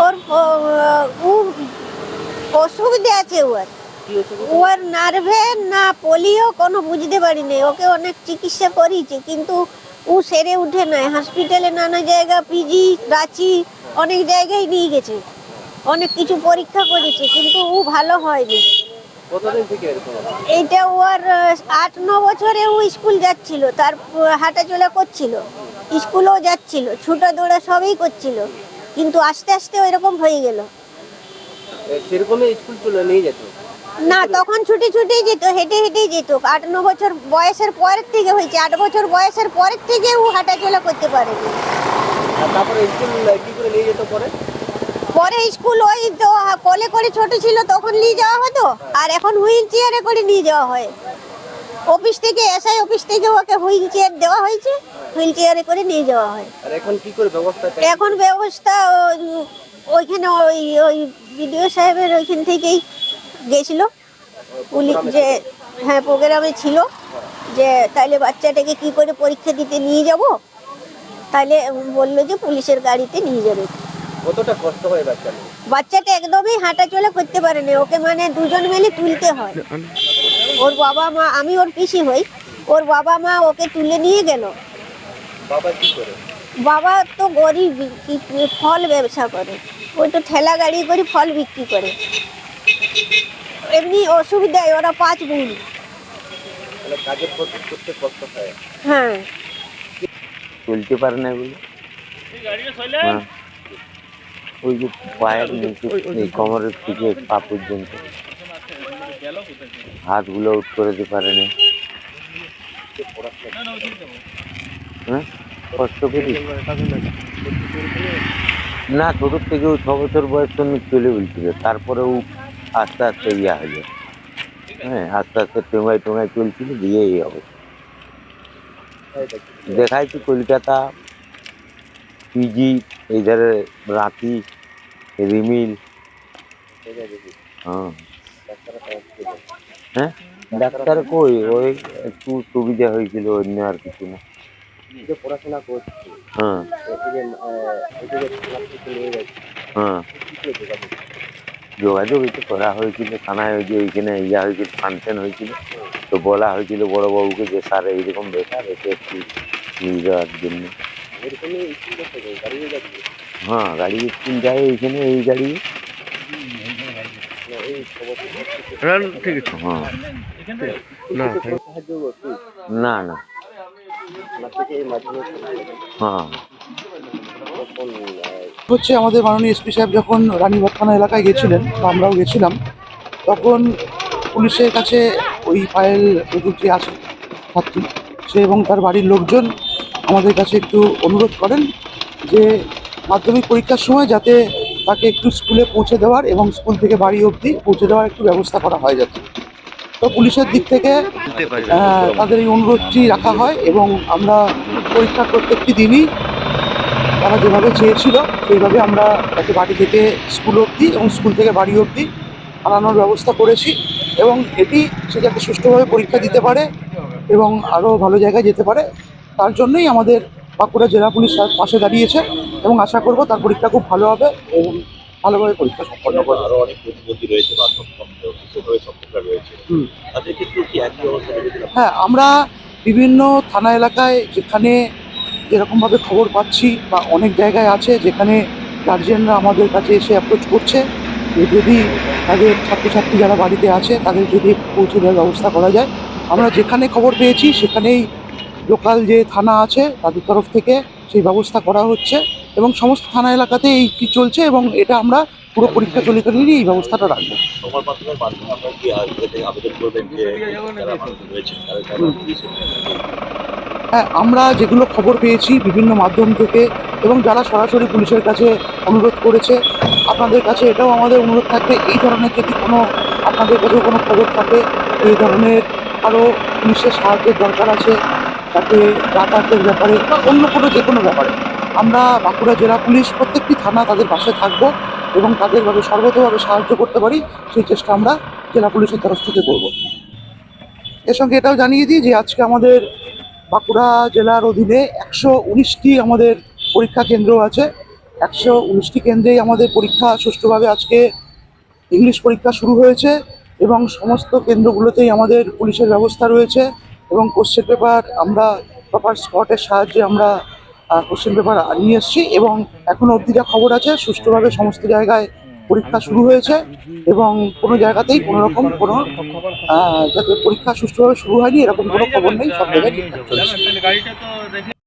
ওর অসুবিধা আছে। ওর নার্ভে না পোলিও কোনো বুঝতে পারিনি। ওকে অনেক চিকিৎসা করিয়েছে কিন্তু ও সেরে উঠে নাই। হসপিটালে নানা জায়গা, পিজি, রাঁচি অনেক জায়গায় নিয়ে গেছে, অনেক কিছু পরীক্ষা করেছে কিন্তু ও ভালো হয়নি। এইটা ওর 8-9 বছরে ও স্কুল যাচ্ছিল, তার হাঁটাচলা করছিল, স্কুলেও যাচ্ছিল, ছোটা দৌড়া সবই করছিল, কিন্তু আস্তে আস্তে ওইরকম হয়ে গেল। না, তখন ছুটি যেত, হেঁটে হেঁটেই যেত। 8-9 বছর বয়সের পরের থেকে হয়েছে। 8 বছর বয়সের পরের থেকে ও হাঁটাচলা করতে পারেনি। পরে স্কুল ওই তো কোলে করে ছোট ছিল তখন নিয়ে যাওয়া হতো, আর এখন হুইল চেয়ারে করে নিয়ে যাওয়া হয়। অফিস থেকে এসআই অফিস থেকে ওকে হুইল চেয়ার দেওয়া হয়েছে, হুইল চেয়ারে করে নিয়ে যাওয়া হয়। এখন ব্যবস্থা ওইখানে ওই বিডিও সাহেবের ওইখান থেকেই গেছিল পুলিশ, যে হ্যাঁ প্রোগ্রামে ছিল যে তাহলে বাচ্চাটাকে কি করে পরীক্ষা দিতে নিয়ে যাব, তাহলে বললো যে পুলিশের গাড়িতে নিয়ে যাবে। কতটা কষ্ট হয় বাচ্চাটা একদমই হাঁটাচলা করতে পারে না, ওকে মানে দুজন মিলে তুলতে হয়। ওর বাবা মা, আমি ওর পিসি হই, ওর বাবা মা ওকে তুলে নিয়ে গেল। বাবা কি করে? বাবা তো গরিব, ফল ব্যবসা করে, ওই তো ঠেলা গাড়ি করে ফল বিক্রি করে। এমনি অসুবিধায় ওরা 5 বোন। কাজের করতে কষ্ট হয়। হ্যাঁ, চলতে পারে না বলে ওই যে পায়ের নিচে কোমরের থেকে পা পর্যন্ত হাতগুলো উঠ করে দিতে পারে না। হ্যাঁ, কষ্ট করি না, ছোটোর থেকে 6 বছর বয়স চলে বলছিল, তারপরে ও আস্তে আস্তে ইয়া হয়ে যায়। হ্যাঁ, আস্তে আস্তে টোঙায় চলছিল, দিয়ে এই অবস্থা। দেখাইছি কলকাতা, পিজি, এই ধারে রাঁচি, রিমিল। হ্যাঁ, ডাক্তার কই ওই একটু সুবিধা হয়েছিল, অন্য আর কিছু না। পড়াশোনা করছে, হ্যাঁ হ্যাঁ, যোগাযোগ একটু করা হয়েছিল থানায়, ওই যে ওইখানে ইয়া হয়েছিল, ফাংশন হয়েছিল, তো বলা হয়েছিল বড়বাবুকে যে স্যার এইরকম ব্যাপার, এসে একটু নিয়ে যাওয়ার জন্য। হ্যাঁ, গাড়ি স্কুল যায় এইখানে, এই গাড়ি। হ্যাঁ, না না, হ্যাঁ। হচ্ছে আমাদের মাননীয় এসপি সাহেব যখন রানীবাগ থানা এলাকায় গেছিলেন বা আমরাও গেছিলাম, তখন পুলিশের কাছে ওই পায়েল যে আছে ছাত্রী, সে এবং তার বাড়ির লোকজন আমাদের কাছে একটু অনুরোধ করেন যে মাধ্যমিক পরীক্ষার সময় যাতে তাকে একটু স্কুলে পৌঁছে দেওয়ার এবং স্কুল থেকে বাড়ি অবধি পৌঁছে দেওয়ার একটু ব্যবস্থা করা হয় যাতে। তো পুলিশের দিক থেকে তাদের এই অনুরোধটি রাখা হয় এবং আমরা পরীক্ষার প্রত্যেকটি দিনই তারা যেভাবে চেয়েছিল সেইভাবে আমরা তাকে বাড়ি থেকে স্কুল অবধি এবং স্কুল থেকে বাড়ি অবধি আনানোর ব্যবস্থা করেছি, এবং এটি সে যাতে সুষ্ঠুভাবে পরীক্ষা দিতে পারে এবং আরও ভালো জায়গায় যেতে পারে, তার জন্যই আমাদের বাঁকুড়া জেলা পুলিশ তার পাশে দাঁড়িয়েছে, এবং আশা করব তার পরীক্ষা খুব ভালো হবে এবং ভালোভাবে পরীক্ষা সম্পন্ন করবে। আরো অনেক প্রতিবন্ধী রয়েছে বা সম্পর্ক রয়েছে, তাদের ক্ষেত্রে কি একই অবস্থা? হ্যাঁ, আমরা বিভিন্ন থানা এলাকায় যেখানে যেরকমভাবে খবর পাচ্ছি বা অনেক জায়গায় আছে যেখানে গার্জিয়ানরা আমাদের কাছে এসে অ্যাপ্রোচ করছে যে যদি তাদের ছাত্রছাত্রী যারা বাড়িতে আছে তাদের যদি পৌঁছে দেওয়ার ব্যবস্থা করা যায়, আমরা যেখানে খবর পেয়েছি সেখানেই লোকাল যে থানা আছে তাদের তরফ থেকে সেই ব্যবস্থা করা হচ্ছে, এবং সমস্ত থানা এলাকাতে এই কি চলছে, এবং এটা আমরা পুরো পরীক্ষা চলাকালীনই এই ব্যবস্থাটা রাখবো। হ্যাঁ, আমরা যেগুলো খবর পেয়েছি বিভিন্ন মাধ্যম থেকে এবং যারা সরাসরি পুলিশের কাছে অনুরোধ করেছে, আপনাদের কাছে এটাও আমাদের অনুরোধ থাকবে, এই ধরনের যদি কোনো আপনাদের কাছে কোনো খবর থাকে, এই ধরনের আরও পুলিশের সাহায্যের দরকার আছে তাকে যাতায়াতের ব্যাপারে বা অন্য যে কোনো ব্যাপারে, আমরা বাঁকুড়া জেলা পুলিশ প্রত্যেকটি থানা তাদের পাশে থাকবো এবং তাদেরভাবে সর্বতভাবে সাহায্য করতে পারি সেই চেষ্টা আমরা জেলা পুলিশের তরফ থেকে করব। এর সঙ্গে এটাও জানিয়ে দিই যে আজকে আমাদের বাঁকুড়া জেলার অধীনে 119টি আমাদের পরীক্ষা কেন্দ্র আছে, 119টি কেন্দ্রেই আমাদের পরীক্ষা সুষ্ঠুভাবে আজকে ইংলিশ পরীক্ষা শুরু হয়েছে এবং সমস্ত কেন্দ্রগুলোতেই আমাদের পুলিশের ব্যবস্থা রয়েছে এবং কোশ্চেন পেপার আমরা প্রপার স্কটের সাহায্যে আমরা কোশ্চেন পেপার নিয়ে এসেছি এবং এখনো অবধি যা খবর আছে সুষ্ঠুভাবে সমস্ত জায়গায় পরীক্ষা শুরু হয়েছে এবং কোনো জায়গাতেই কোনো রকম কোনো যাতে পরীক্ষা সুষ্ঠুভাবে শুরু হয়নি এরকম কোনো খবর নেই, সব জায়গায় ঠিকঠাক চলছে।